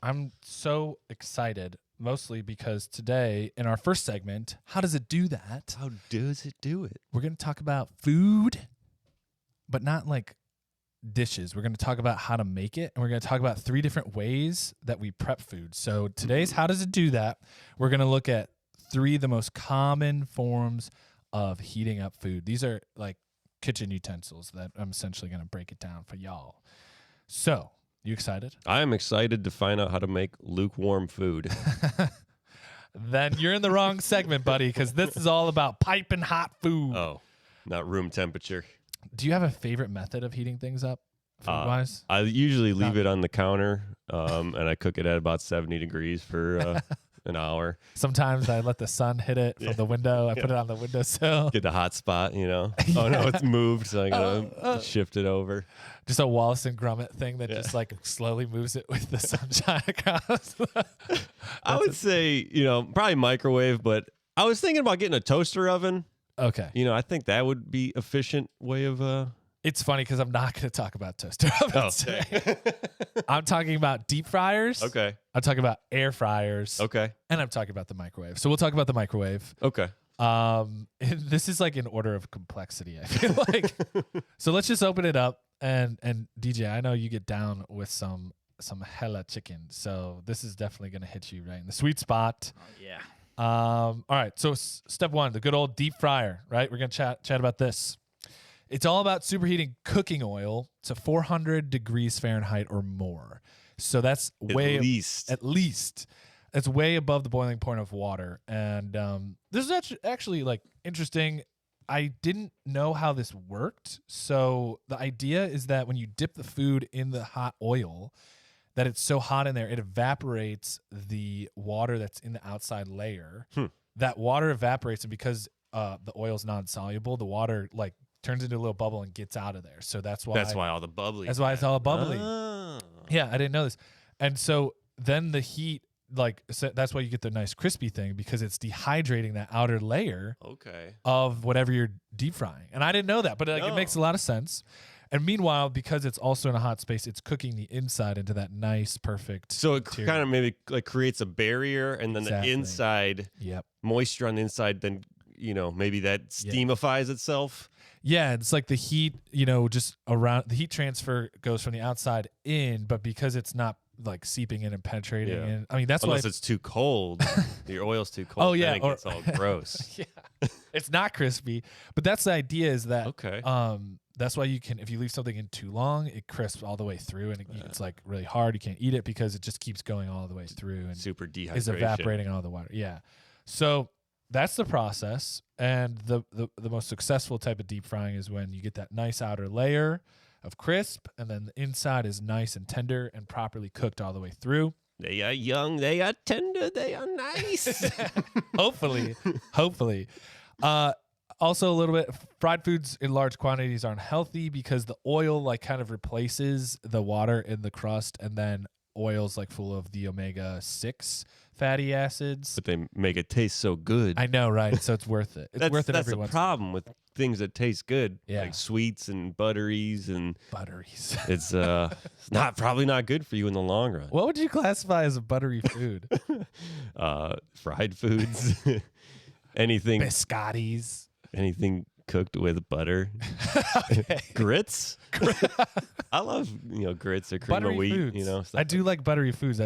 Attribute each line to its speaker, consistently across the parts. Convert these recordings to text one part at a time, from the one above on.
Speaker 1: I'm so excited, mostly because today in our first segment, How Does It Do That?
Speaker 2: How does it do it?
Speaker 1: We're going to talk about food, but not like dishes. We're going to talk about how to make it, and we're going to talk about 3 different ways that we prep food. So today's How Does It Do That? We're going to look at 3 of the most common forms of heating up food. These are like kitchen utensils that I'm essentially going to break it down for y'all. So, you excited?
Speaker 2: I am excited to find out how to make lukewarm food.
Speaker 1: Then you're in the wrong segment, buddy, because this is all about piping hot food.
Speaker 2: Oh, not room temperature.
Speaker 1: Do you have a favorite method of heating things up, food-wise?
Speaker 2: I usually leave it on the counter, and I cook it at about 70 degrees for an hour.
Speaker 1: Sometimes I let the sun hit it from the window. I put it on the windowsill.
Speaker 2: Get the hot spot, you know. Oh, no, it's moved, so I got to shift it over.
Speaker 1: Just a Wallace and Gromit thing that just like slowly moves it with the sunshine across.
Speaker 2: I would say, probably microwave, but I was thinking about getting a toaster oven.
Speaker 1: Okay.
Speaker 2: I think that would be efficient way of...
Speaker 1: It's funny because I'm not going to talk about toaster ovens today. I'm talking about deep fryers.
Speaker 2: Okay.
Speaker 1: I'm talking about air fryers.
Speaker 2: Okay.
Speaker 1: And I'm talking about the microwave. So we'll talk about the microwave.
Speaker 2: Okay.
Speaker 1: This is like in order of complexity, I feel like. So let's just open it up. And DJ, I know you get down with some hella chicken. So this is definitely going to hit you right in the sweet spot.
Speaker 3: Oh, yeah.
Speaker 1: All right. So step 1, the good old deep fryer, right? We're going to chat about this. It's all about superheating cooking oil to 400 degrees Fahrenheit or more. So that's
Speaker 2: at least.
Speaker 1: It's way above the boiling point of water. And this is actually like interesting. I didn't know how this worked. So the idea is that when you dip the food in the hot oil, that it's so hot in there, it evaporates the water that's in the outside layer. That water evaporates, and because the oil's non-soluble, the water like turns into a little bubble and gets out of there. So that's why
Speaker 2: all the bubbly.
Speaker 1: That's why it's all bubbly.
Speaker 2: Oh.
Speaker 1: Yeah, I didn't know this. And so then the heat, so that's why you get the nice crispy thing, because it's dehydrating that outer layer of whatever you're deep frying. And I didn't know that, but it makes a lot of sense. And meanwhile, because it's also in a hot space, it's cooking the inside into that nice, perfect.
Speaker 2: So it kind of maybe like creates a barrier, and then the inside, moisture on the inside, then maybe that steamifies itself.
Speaker 1: Yeah, it's like the heat, just around, the heat transfer goes from the outside in, but because it's not like seeping in and penetrating in, I mean, that's
Speaker 2: unless
Speaker 1: why
Speaker 2: it's too cold, your oil's too cold.
Speaker 1: Oh, yeah.
Speaker 2: Then it gets all gross.
Speaker 1: It's not crispy, but that's the idea, is that, that's why if you leave something in too long, it crisps all the way through, and it's like really hard. You can't eat it because it just keeps going all the way through and
Speaker 2: super dehydration
Speaker 1: is evaporating all the water. Yeah. So that's the process. And the most successful type of deep frying is when you get that nice outer layer of crisp, and then the inside is nice and tender and properly cooked all the way through.
Speaker 2: They are young, they are tender, they are nice.
Speaker 1: Hopefully. Also, a little bit, fried foods in large quantities aren't healthy because the oil like kind of replaces the water in the crust, and then oil's like full of the omega-6 fatty acids.
Speaker 2: But they make it taste so good.
Speaker 1: I know, right? So it's worth it. It's worth it every once.
Speaker 2: That's the problem with things that taste good,
Speaker 1: Yeah.
Speaker 2: like sweets and butteries, and
Speaker 1: Butteries.
Speaker 2: it's probably not good for you in the long run.
Speaker 1: What would you classify as a buttery food?
Speaker 2: Fried foods, anything
Speaker 1: Biscottis.
Speaker 2: Anything cooked with butter. Grits. I love grits or cream
Speaker 1: Buttery
Speaker 2: of wheat.
Speaker 1: foods. I do like buttery foods.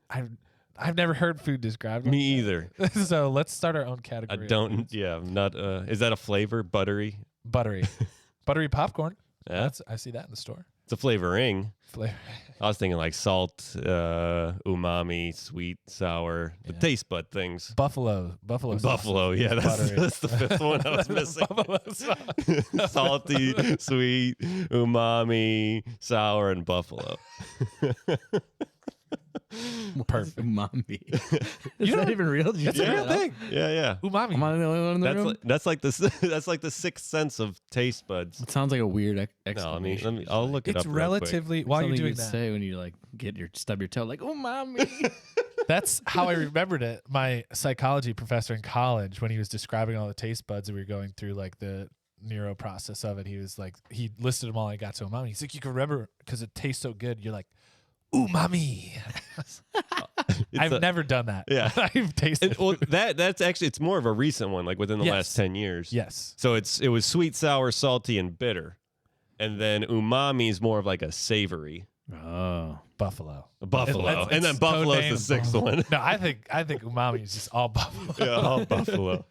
Speaker 1: I've never heard food described.
Speaker 2: Me either.
Speaker 1: So let's start our own category.
Speaker 2: I don't. Yeah, I'm not. Is that a flavor? Buttery.
Speaker 1: Buttery popcorn.
Speaker 2: Yeah,
Speaker 1: I see that in the store.
Speaker 2: It's a flavoring.
Speaker 1: Flavor.
Speaker 2: I was thinking like salt, umami, sweet, sour, the taste bud things.
Speaker 1: Buffalo.
Speaker 2: Yeah, that's the 5th one I was missing.
Speaker 1: Buffalo.
Speaker 2: Salty, sweet, umami, sour, and buffalo.
Speaker 3: Perfect. Umami. Is that even real?
Speaker 1: That's a real thing.
Speaker 2: Yeah.
Speaker 1: Umami.
Speaker 3: Am I the only one in the room?
Speaker 2: That's like the sixth sense of taste buds.
Speaker 3: It sounds like a weird
Speaker 2: No,
Speaker 3: explanation.
Speaker 2: I'll look it
Speaker 1: It's
Speaker 2: up. Real quick.
Speaker 1: relatively. While you're
Speaker 3: Something
Speaker 1: doing
Speaker 3: you'd
Speaker 1: that,
Speaker 3: say when you like stub your toe, like umami.
Speaker 1: that's how I remembered it. My psychology professor in college, when he was describing all the taste buds and we were going through like the neuro process of it, he was like, he listed them all. And I got to umami. He's like, you can remember because it tastes so good. You're like, umami. I've never done that.
Speaker 2: Yeah.
Speaker 1: I've tasted
Speaker 2: well, that's actually, it's more of a recent one, like within the last 10 years.
Speaker 1: Yes.
Speaker 2: So it was sweet, sour, salty, and bitter. And then umami is more of like a savory.
Speaker 3: Oh.
Speaker 1: Buffalo.
Speaker 2: Buffalo. And then buffalo is the sixth one.
Speaker 1: No, I think umami is just all buffalo.
Speaker 2: Yeah, all buffalo.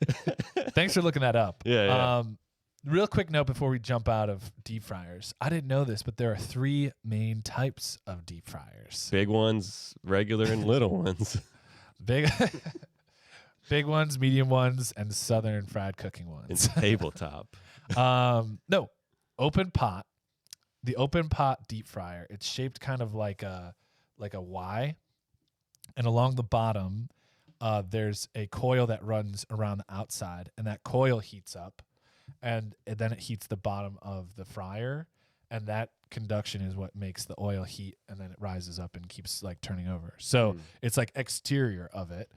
Speaker 1: Thanks for looking that up.
Speaker 2: Yeah.
Speaker 1: Real quick note before we jump out of deep fryers. I didn't know this, but there are 3 main types of deep fryers.
Speaker 2: Big ones, regular, and little ones.
Speaker 1: Big ones, medium ones, and southern fried cooking ones.
Speaker 2: And tabletop.
Speaker 1: No, open pot. The open pot deep fryer. It's shaped kind of like a Y, and along the bottom, there's a coil that runs around the outside, and that coil heats up. And then it heats the bottom of the fryer, and that conduction is what makes the oil heat, and then it rises up and keeps like turning over. So it's like exterior of it,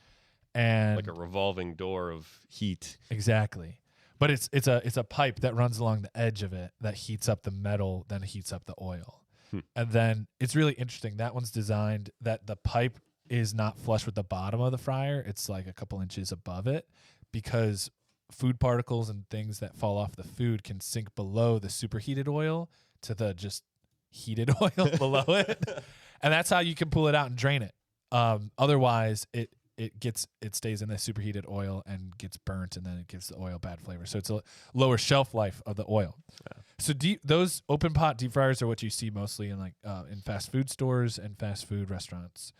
Speaker 1: and
Speaker 2: like a revolving door of heat.
Speaker 1: Exactly. But it's a pipe that runs along the edge of it that heats up the metal, then heats up the oil. And then it's really interesting. That one's designed that the pipe is not flush with the bottom of the fryer. It's like a couple inches above it, because food particles and things that fall off the food can sink below the superheated oil to the just heated oil below it. And that's how you can pull it out and drain it. Otherwise, it stays in the superheated oil and gets burnt, and then it gives the oil bad flavor. So it's a lower shelf life of the oil. Yeah. So those open pot deep fryers are what you see mostly in in fast food stores and fast food restaurants.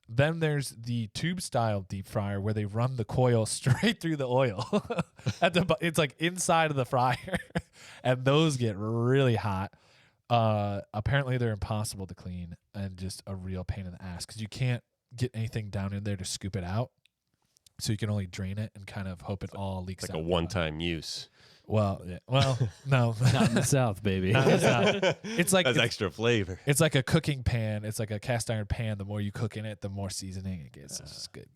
Speaker 1: Then there's the tube style deep fryer where they run the coil straight through the oil. It's like inside of the fryer, and those get really hot. Apparently they're impossible to clean and just a real pain in the ass, because you can't get anything down in there to scoop it out. So you can only drain it and kind of hope it all leaks out.
Speaker 2: Like a one-time use.
Speaker 1: Well, no.
Speaker 3: Not in the South, baby.
Speaker 1: Not in the South. It's like
Speaker 2: that's extra flavor.
Speaker 1: It's like a cooking pan. It's like a cast iron pan. The more you cook in it, the more seasoning it gets. It's just good.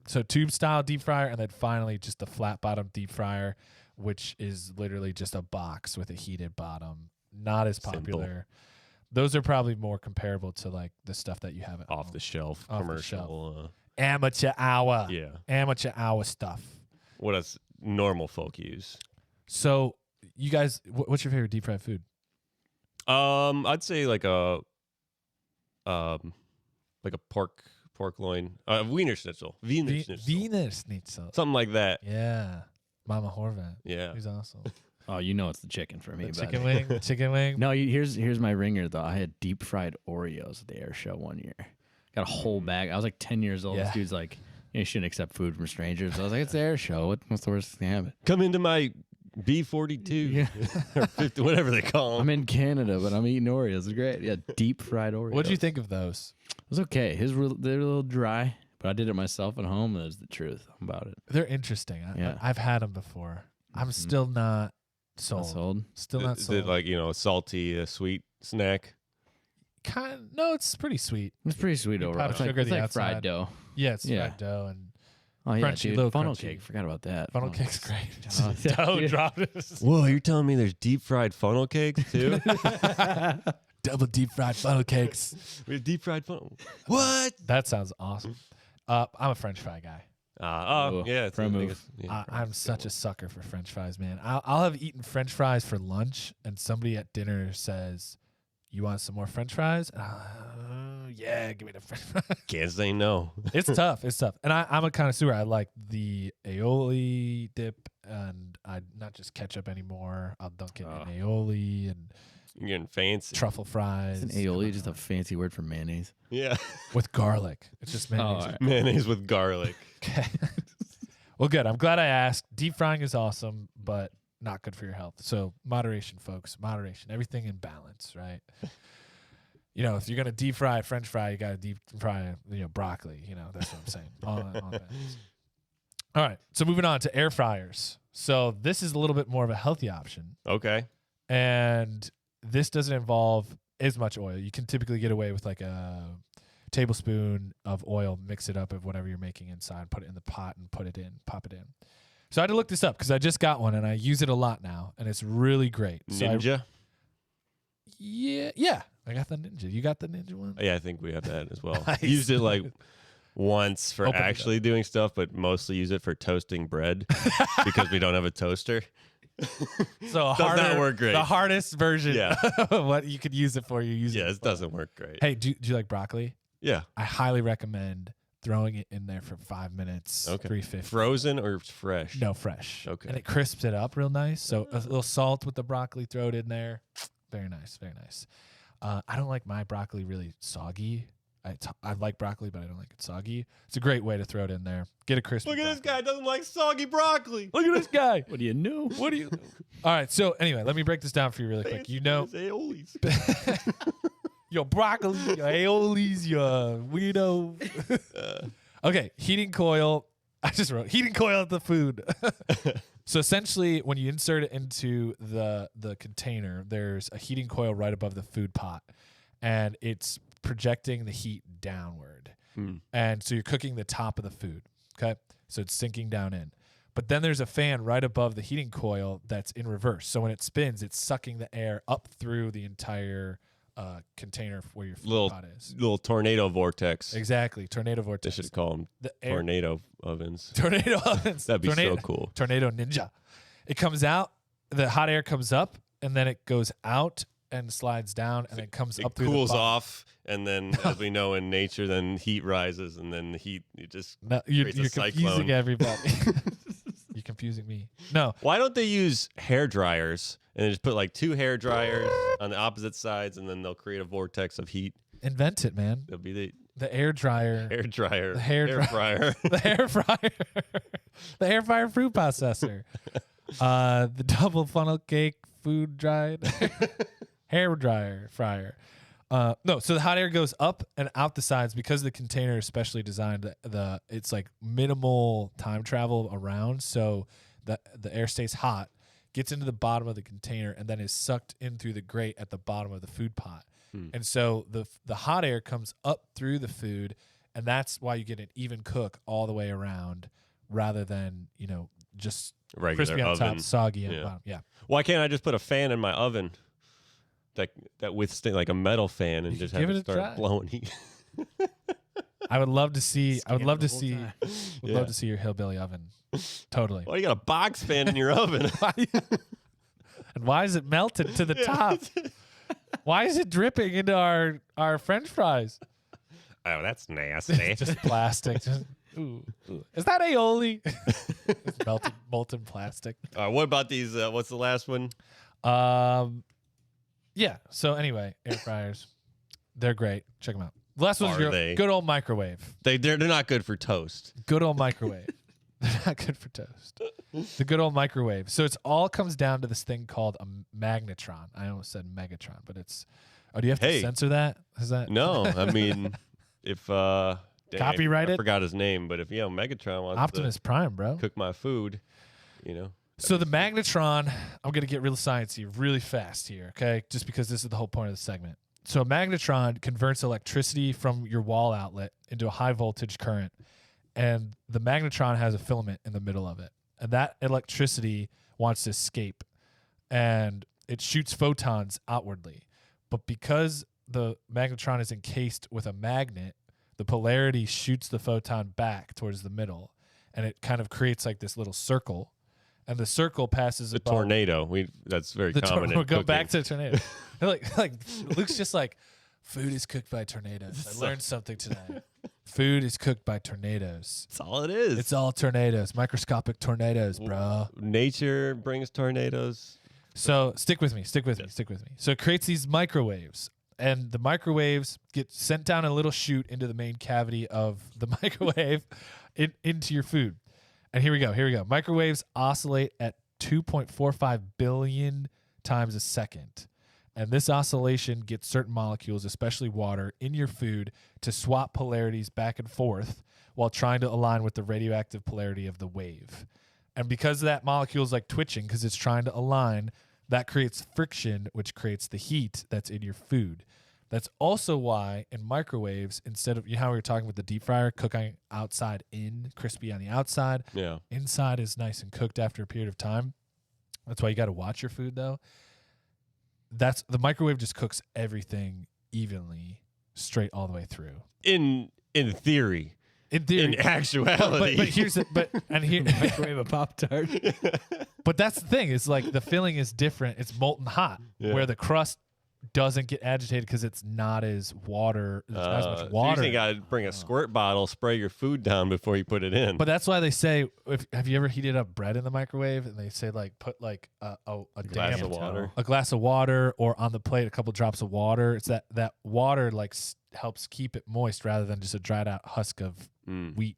Speaker 1: So tube style deep fryer, and then finally just the flat bottom deep fryer, which is literally just a box with a heated bottom. Not as popular.
Speaker 2: Simple.
Speaker 1: Those are probably more comparable to like the stuff that you have at
Speaker 2: off
Speaker 1: home.
Speaker 2: the shelf
Speaker 1: Off
Speaker 2: commercial.
Speaker 1: The shelf. Amateur hour.
Speaker 2: Yeah.
Speaker 1: Amateur hour stuff.
Speaker 2: What does normal folk use?
Speaker 1: So you guys, what's your favorite deep fried food?
Speaker 2: I'd say like a pork loin, Wiener Schnitzel, Wiener
Speaker 1: Schnitzel,
Speaker 2: something like that.
Speaker 1: Yeah, Mama Horvat.
Speaker 2: Yeah,
Speaker 1: he's awesome.
Speaker 3: Oh, you know it's the chicken for me.
Speaker 1: The chicken wing.
Speaker 3: No, here's my ringer though. I had deep fried Oreos at the air show one year. Got a whole bag. I was like 10 years old.
Speaker 1: Yeah.
Speaker 3: This dude's like, you shouldn't accept food from strangers. I was like, it's the air show. What's the worst thing that happen?
Speaker 2: Come into my B42 or 50, whatever they call them.
Speaker 3: I'm in Canada, but I'm eating Oreos. It's great. Yeah, deep fried Oreos.
Speaker 1: What'd you think of those?
Speaker 3: It was okay. They're a little dry, but I did it myself at home, and it was the truth about it.
Speaker 1: They're interesting. I've had them before. I'm still not sold. Still not sold.
Speaker 2: Is it like, salty, sweet snack?
Speaker 1: No, it's pretty sweet.
Speaker 3: It's pretty sweet overall. It's like fried dough.
Speaker 1: Yeah, it's fried dough and
Speaker 3: crunchy,
Speaker 1: little
Speaker 3: funnel
Speaker 1: crunchy.
Speaker 3: cake. Forgot about that.
Speaker 1: Funnel cake's great.
Speaker 3: Dough
Speaker 1: dropped.
Speaker 2: Whoa, you're telling me there's deep fried funnel cakes too?
Speaker 1: Double deep fried funnel cakes.
Speaker 2: We have deep fried funnel. What?
Speaker 1: That sounds awesome. I'm a French fry guy.
Speaker 2: Yeah,
Speaker 3: pro move.
Speaker 1: I'm such a sucker for French fries, man. I'll have eaten French fries for lunch, and somebody at dinner says, "You want some more French fries?" Yeah, give me the French fries.
Speaker 2: Can't say no.
Speaker 1: It's tough. And I'm a connoisseur. I like the aioli dip, and I not just ketchup anymore. I'll dunk it in aioli and
Speaker 2: you're getting fancy.
Speaker 1: Truffle fries.
Speaker 3: Isn't aioli just a fancy word for mayonnaise?
Speaker 2: Yeah.
Speaker 1: With garlic. It's just mayonnaise.
Speaker 3: Right.
Speaker 2: Mayonnaise with garlic.
Speaker 1: Okay. Well, good. I'm glad I asked. Deep frying is awesome, but not good for your health. So moderation, folks. Moderation. Everything in balance, right? If you're gonna deep fry a French fry, you gotta deep fry, broccoli. That's what I'm saying. All balance. All right. So moving on to air fryers. So this is a little bit more of a healthy option,
Speaker 2: Okay.
Speaker 1: and this doesn't involve as much oil. You can typically get away with like a tablespoon of oil, mix it up of whatever you're making inside, put it in the pot and pop it in. So I had to look this up because I just got one and I use it a lot now, and it's really great.
Speaker 2: Ninja?
Speaker 1: Yeah. I got the Ninja. You got the Ninja one?
Speaker 2: Yeah, I think we have that as well.
Speaker 1: Nice.
Speaker 2: Used it like once for actually doing stuff, but mostly use it for toasting bread because we don't have a toaster.
Speaker 1: So
Speaker 2: does not work great.
Speaker 1: The hardest version of what you could use it for, you use it.
Speaker 2: Yeah, it doesn't work great.
Speaker 1: Hey, do you like broccoli?
Speaker 2: Yeah.
Speaker 1: I highly recommend throwing it in there for 5 minutes. Okay. 350.
Speaker 2: Frozen or fresh?
Speaker 1: No, fresh.
Speaker 2: Okay.
Speaker 1: And it crisps it up real nice. So a little salt with the broccoli, throw it in there. Very nice, very nice. I don't like my broccoli really soggy. I like broccoli, but I don't like it soggy. It's a great way to throw it in there. Get a crispy.
Speaker 2: Look at
Speaker 1: broccoli.
Speaker 2: this guy doesn't like soggy broccoli.
Speaker 1: Look at this guy.
Speaker 3: What do you know?
Speaker 1: What do you? All right. So anyway, let me break this down for you really quick. You know, your broccoli, your aiolis, your weirdo. Okay, heating coil. I just wrote heating coil at the food. So essentially, when you insert it into the container, there's a heating coil right above the food pot, and it's projecting the heat downward. And so you're cooking the top of the food. Okay, so it's sinking down in. But then there's a fan right above the heating coil that's in reverse. So when it spins, it's sucking the air up through the entire container where your food pot is.
Speaker 2: Little tornado vortex.
Speaker 1: Exactly, tornado vortex.
Speaker 2: They should call them tornado ovens.
Speaker 1: Tornado ovens.
Speaker 2: That'd be so cool.
Speaker 1: Tornado ninja. It comes out, the hot air comes up, and then it goes out and slides down, and then comes up through the
Speaker 2: cools
Speaker 1: bottom.
Speaker 2: off, and then as we know in nature, then heat rises, and then the heat
Speaker 1: you're
Speaker 2: creates a cyclone.
Speaker 1: Confusing everybody. You're confusing me. No.
Speaker 2: Why don't they use hair dryers and then just put like 2 hair dryers on the opposite sides, and then they'll create a vortex of heat?
Speaker 1: Invent it, man.
Speaker 2: It'll be
Speaker 1: the air dryer.
Speaker 2: Hair dryer.
Speaker 1: The hair
Speaker 2: fryer.
Speaker 1: The hair fryer. The air fryer fruit processor. The double funnel cake food dried. Hair dryer fryer. No, so the hot air goes up and out the sides because the container is specially designed. It's like minimal time travel around, so the air stays hot, gets into the bottom of the container, and then is sucked in through the grate at the bottom of the food pot. And so the hot air comes up through the food, and that's why you get an even cook all the way around, rather than just
Speaker 2: regular
Speaker 1: crispy on
Speaker 2: oven.
Speaker 1: top, soggy on the bottom. Yeah.
Speaker 2: Why can't I just put a fan in my oven? That withstand like a metal fan and just have it start blowing heat.
Speaker 1: I would love to see. I would love to see.
Speaker 2: Love
Speaker 1: to see your hillbilly oven. Totally.
Speaker 2: Why you got a box fan in your oven?
Speaker 1: And why is it melted to the top? Why is it dripping into our French fries?
Speaker 2: Oh, that's nasty.
Speaker 1: Just plastic. Ooh. Is that aioli? It's molten plastic.
Speaker 2: What about these? What's the last one?
Speaker 1: Yeah. So anyway, air fryers, they're great. Check them out. The last one's your good old microwave.
Speaker 2: They're not good for toast.
Speaker 1: Good old microwave. They're not good for toast. The good old microwave. So it's all comes down to this thing called a magnetron. I almost said Megatron, but it's. Oh, do you have to censor that? Is that
Speaker 2: no? I mean, if
Speaker 1: copyrighted,
Speaker 2: I forgot his name, but if Megatron wants
Speaker 1: Optimus Prime, bro,
Speaker 2: cook my food,
Speaker 1: So the magnetron, I'm gonna get real sciencey really fast here, okay? Just because this is the whole point of the segment. So a magnetron converts electricity from your wall outlet into a high voltage current, and the magnetron has a filament in the middle of it, and that electricity wants to escape, and it shoots photons outwardly. But because the magnetron is encased with a magnet, the polarity shoots the photon back towards the middle, and it kind of creates like this little circle. And the circle passes
Speaker 2: the tornado. That's very common.
Speaker 1: We'll go back to the tornado. like Luke's just like, food is cooked by tornadoes. I learned something tonight. Food is cooked by tornadoes.
Speaker 2: That's all it is.
Speaker 1: It's all tornadoes, microscopic tornadoes, bro.
Speaker 2: Nature brings tornadoes.
Speaker 1: So stick with me. So it creates these microwaves, and the microwaves get sent down a little chute into the main cavity of the microwave into your food. And here we go. Microwaves oscillate at 2.45 billion times a second. And this oscillation gets certain molecules, especially water, in your food to swap polarities back and forth while trying to align with the radioactive polarity of the wave. And because that molecule is like twitching because it's trying to align, that creates friction, which creates the heat that's in your food. That's also why in microwaves, instead of how we were talking with the deep fryer, cooking outside in, crispy on the outside, inside is nice and cooked after a period of time. That's why you got to watch your food, though. The microwave just cooks everything evenly, straight all the way through.
Speaker 2: In theory,
Speaker 1: In theory.
Speaker 2: In actuality.
Speaker 1: But here's
Speaker 3: Microwave a Pop-Tart.
Speaker 1: But that's the thing, is like the filling is different. It's molten hot, where the crust doesn't get agitated because it's not as water. There's not as much water.
Speaker 2: So you got to bring a squirt bottle, spray your food down before you put it in.
Speaker 1: But that's why they say, have you ever heated up bread in the microwave? And they say like put like a
Speaker 2: glass of water,
Speaker 1: a glass of water, or on the plate a couple drops of water. It's that water like helps keep it moist rather than just a dried out husk of wheat.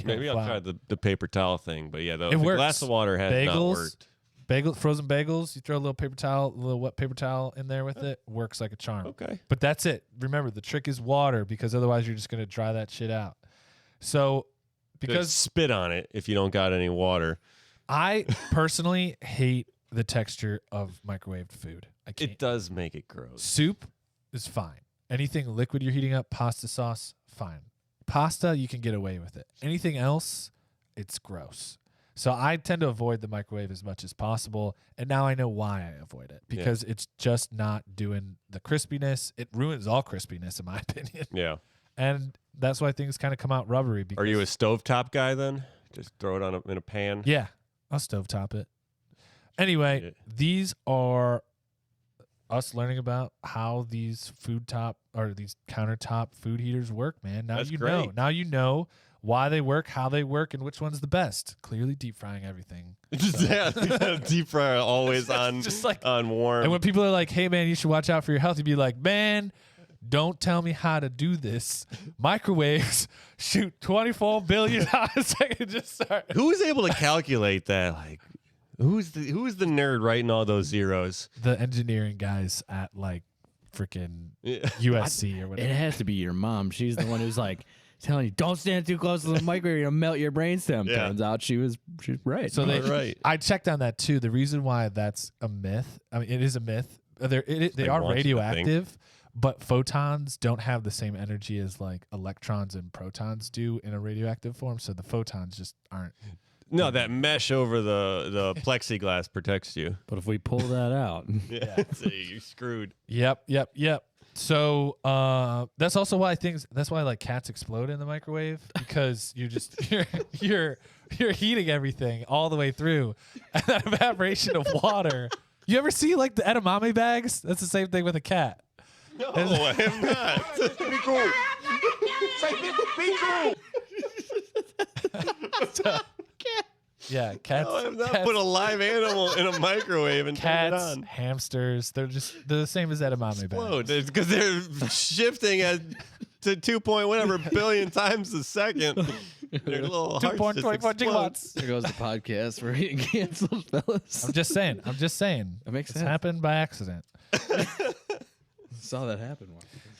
Speaker 2: Maybe I'll try the paper towel thing. But yeah, the
Speaker 1: works.
Speaker 2: glass of water has not worked.
Speaker 1: Frozen bagels, you throw a little wet paper towel in there with it, works like a charm.
Speaker 2: Okay.
Speaker 1: But that's it. Remember, the trick is water, because otherwise you're just going to dry that shit out. So, because
Speaker 2: just spit on it if you don't got any water.
Speaker 1: I personally hate the texture of microwaved food. I can't.
Speaker 2: It does make it gross.
Speaker 1: Soup is fine. Anything liquid you're heating up, pasta sauce, fine. Pasta, you can get away with it. Anything else, it's gross. So I tend to avoid the microwave as much as possible, and now I know why I avoid it, because it's just not doing the crispiness. It ruins all crispiness, in my opinion.
Speaker 2: Yeah.
Speaker 1: And that's why things kind of come out rubbery. Because
Speaker 2: Are you a stovetop guy then? Just throw it in a pan?
Speaker 1: Yeah, I'll stovetop it. Anyway, these are us learning about how these these countertop food heaters work, man. Now you know. Now you know why they work, how they work, and which one's the best. Clearly deep frying everything.
Speaker 2: Yeah, deep fryer always on, just like, on warm.
Speaker 1: And when people are like, hey, man, you should watch out for your health, you'd be like, man, don't tell me how to do this. Microwaves shoot 24 billion times a second. Just start.
Speaker 2: Who was able to calculate that? Like, who's the nerd writing all those zeros?
Speaker 1: The engineering guys at like freaking USC or whatever.
Speaker 3: It has to be your mom. She's the one who's like telling you, don't stand too close to the microwave, you'll melt your brainstem.
Speaker 2: Yeah.
Speaker 3: Turns out she's right.
Speaker 1: So
Speaker 2: right.
Speaker 1: I checked on that too. The reason why that's a myth, I mean, it is a myth. They are radioactive, but photons don't have the same energy as like electrons and protons do in a radioactive form. So the photons just aren't.
Speaker 2: No, that mesh over the plexiglass protects you.
Speaker 3: But if we pull that out,
Speaker 2: So you're screwed.
Speaker 1: Yep. So that's also why that's why like cats explode in the microwave, because you're heating everything all the way through, and that evaporation of water. You ever see like the edamame bags? That's the same thing with a cat.
Speaker 2: No, I have not.
Speaker 4: Be cool. Be cool.
Speaker 1: Yeah, cats.
Speaker 2: No, I have not put a live animal in a microwave and turn it
Speaker 1: cats,
Speaker 2: on.
Speaker 1: hamsters. They're the same as edamame
Speaker 2: Explode
Speaker 1: bags.
Speaker 2: because they're shifting to 2 point whatever billion times a second. Their little
Speaker 1: 2.24 gigawatts.
Speaker 3: there goes the podcast. We're getting canceled, fellas.
Speaker 1: I'm just saying.
Speaker 3: That makes
Speaker 1: It's
Speaker 3: sense.
Speaker 1: happened by accident.
Speaker 3: Saw that happen once.